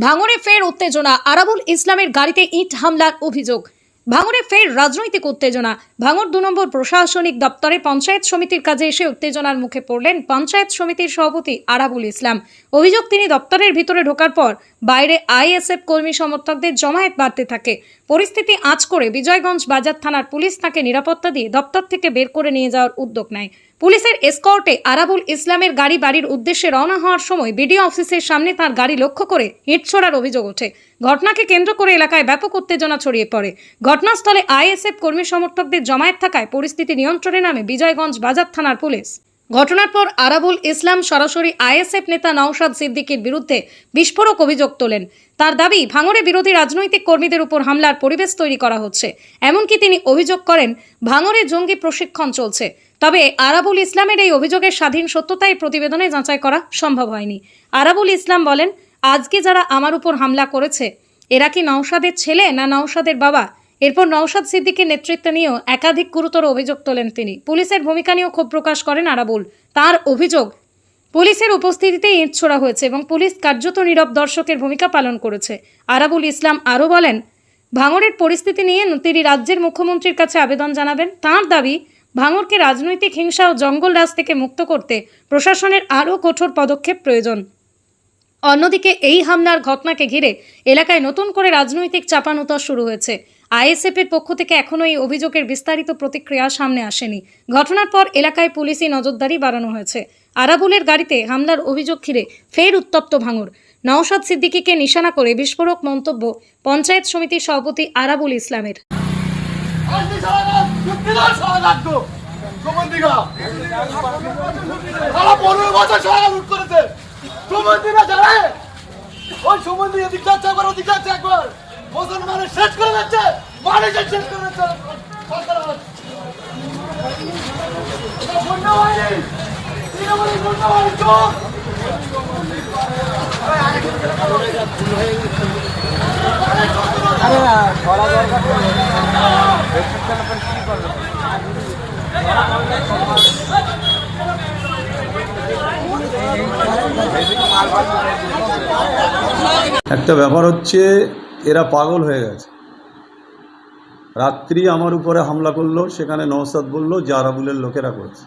ভাঙড়ে ফের উত্তেজনা। আরাবুল ইসলামের গাড়িতে ইট হামলার অভিযোগ। ভাঙড়ে ফের রাজনৈতিক উত্তেজনা। ভাঙড় 2 নম্বর প্রশাসনিক দপ্তরে পঞ্চায়েত সমিতির কাজে এসে উত্তেজনার মুখে পড়লেন পঞ্চায়েত সমিতির সভাপতি আরাবুল ইসলাম। অভিযোগ, তিনি দপ্তরের ভিতরে ঢোকার পর বাইরে আইএসএফ কর্মী সমর্থকদের জমায়েত বাড়তে থাকে। পরিস্থিতি আঁচ করে বিজয়গঞ্জ বাজার থানার পুলিশ তাকে নিরাপত্তা দিয়ে দপ্তর থেকে বের করে নিয়ে যাওয়ার উদ্যোগ নেয়। পুলিশের এসকর্টে আরাবুল ইসলামের গাড়ি বাড়ির উদ্দেশ্যে রওনা হওয়ার সময় বিডিও অফিসের সামনে তার গাড়ি লক্ষ্য করে ইট ছোড়ার অভিযোগ ওঠে। ঘটনাকে কেন্দ্র করে এলাকায় ব্যাপক উত্তেজনা ছড়িয়ে পড়ে। ঘটনাস্থলে আইএসএফ কর্মী সমর্থকদের জমায়েত থাকায় পরিস্থিতি নিয়ন্ত্রণে নামে বিজয়গঞ্জ বাজার থানার পুলিশ। ঘটনার পর আরাবুল ইসলাম সরাসরি আইএসএফ নেতা নওশাদ সিদ্দিকীর বিরুদ্ধে বিস্ফোরক অভিযোগ তোলেন। তার দাবি, ভাঙড়ে বিরোধী রাজনৈতিক কর্মীদের উপর হামলার পরিবেশ তৈরি করা হচ্ছে। এমনকি তিনি অভিযোগ করেন, ভাঙড়ে জঙ্গি প্রশিক্ষণ চলছে। তবে আরাবুল ইসলামের এই অভিযোগের স্বাধীন সত্যতাই প্রতিবেদনে যাচাই করা সম্ভব হয়নি। আরাবুল ইসলাম বলেন, আজকে যারা আমার উপর হামলা করেছে এরা কি নওশাদের ছেলে না নওশাদের বাবা? এরপর নওশাদ সিদ্দিকীর নেতৃত্ব নিয়েও একাধিক গুরুতর অভিযোগ তোলেন তিনি। পুলিশের ভূমিকা নিয়েও ক্ষোভ প্রকাশ করেন আরাবুল। তার অভিযোগ, পুলিশের উপস্থিতিতে ইট ছোড়া হয়েছে এবং পুলিশ কার্যত নীরব দর্শকের ভূমিকা পালন করেছে। আরাবুল ইসলাম আরও বলেন, ভাঙড়ের পরিস্থিতি নিয়ে তিনি রাজ্যের মুখ্যমন্ত্রীর কাছে আবেদন জানাবেন। তাঁর দাবি, ভাঙড়কে রাজনৈতিক হিংসা ও জঙ্গলরাজ থেকে মুক্ত করতে প্রশাসনের আরও কঠোর পদক্ষেপ প্রয়োজন। অন্যদিকে এই হামলার ঘটনাকে ঘিরে এলাকায় নতুন করে রাজনৈতিক চাপানুতর শুরু হয়েছে। আইএসএফের পক্ষ থেকে এখনও এই অভিযোগের বিস্তারিত প্রতিক্রিয়া সামনে আসেনি। ঘটনার পর এলাকায় পুলিশি নজরদারি বাড়ানো হয়েছে। আরাবুলের গাড়িতে হামলার অভিযোগ ঘিরে ফের উত্তপ্ত ভাঙড়। নওশাদ সিদ্দিকীকে নিশানা করে বিস্ফোরক মন্তব্য পঞ্চায়েত সমিতির সভাপতি আরাবুল ইসলামের। মুসলমানের শেষ করে যাচ্ছে, মানুষের শেষ করে যাচ্ছে। একটা ব্যাপার হচ্ছে, এরা পাগল হয়ে গেছে। রাত্রি আমার উপরে হামলা করলো, সেখানে নওশাদ বলল যে আরাবুলের লোকেরা করেছে।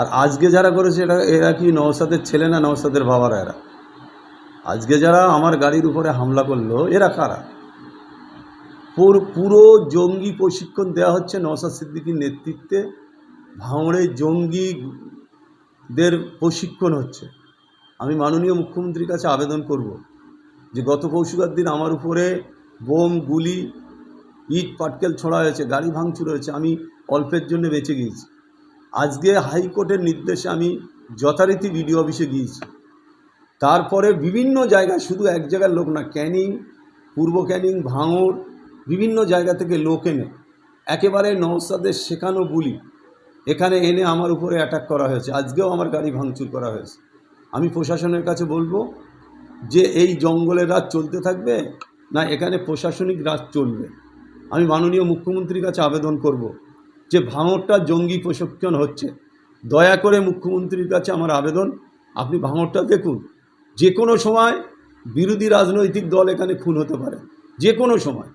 আর আজকে যারা করেছে এরা কি নওশাদের ছেলে না নওশাদের বাবারা? এরা আজকে যারা আমার গাড়ির উপরে হামলা করলো এরা কারা? পুরো জঙ্গি প্রশিক্ষণ দেওয়া হচ্ছে নওশাদ সিদ্দিকীর নেতৃত্বে। ভাঙড়ে জঙ্গিদের প্রশিক্ষণ হচ্ছে। আমি মাননীয় মুখ্যমন্ত্রীর কাছে আবেদন করব যে গত পরশুর দিন আমার উপরে বোম, গুলি, ইট পাটকেল ছোড়া হয়েছে, গাড়ি ভাঙচুর হয়েছে, আমি অল্পের জন্য বেঁচে গিয়েছি। আজকে হাইকোর্টের নির্দেশে আমি যথারীতি বিডিও অফিসে গিয়েছি। তারপরে বিভিন্ন জায়গায়, শুধু এক জায়গার লোক না, ক্যানিং, পূর্ব ক্যানিং, ভাঙড়, বিভিন্ন জায়গা থেকে লোক এনে একেবারে নওশাদের শেখানো গুলি এখানে এনে আমার উপরে অ্যাটাক করা হয়েছে। আজকেও আমার গাড়ি ভাঙচুর করা হয়েছে। আমি প্রশাসনের কাছে বলবো যে এই জঙ্গলের রাজ চলতে থাকবে না এখানে প্রশাসনিক রাজ চলবে। আমি মাননীয় মুখ্যমন্ত্রীর কাছে আবেদন করব যে ভাঙড়টা জঙ্গি প্রশিক্ষণ হচ্ছে। দয়া করে মুখ্যমন্ত্রীর কাছে আমার আবেদন, আপনি ভাঙড়টা দেখুন। যে কোনো সময় বিরোধী রাজনৈতিক দল এখানে খুন হতে পারে, যে কোনো সময়।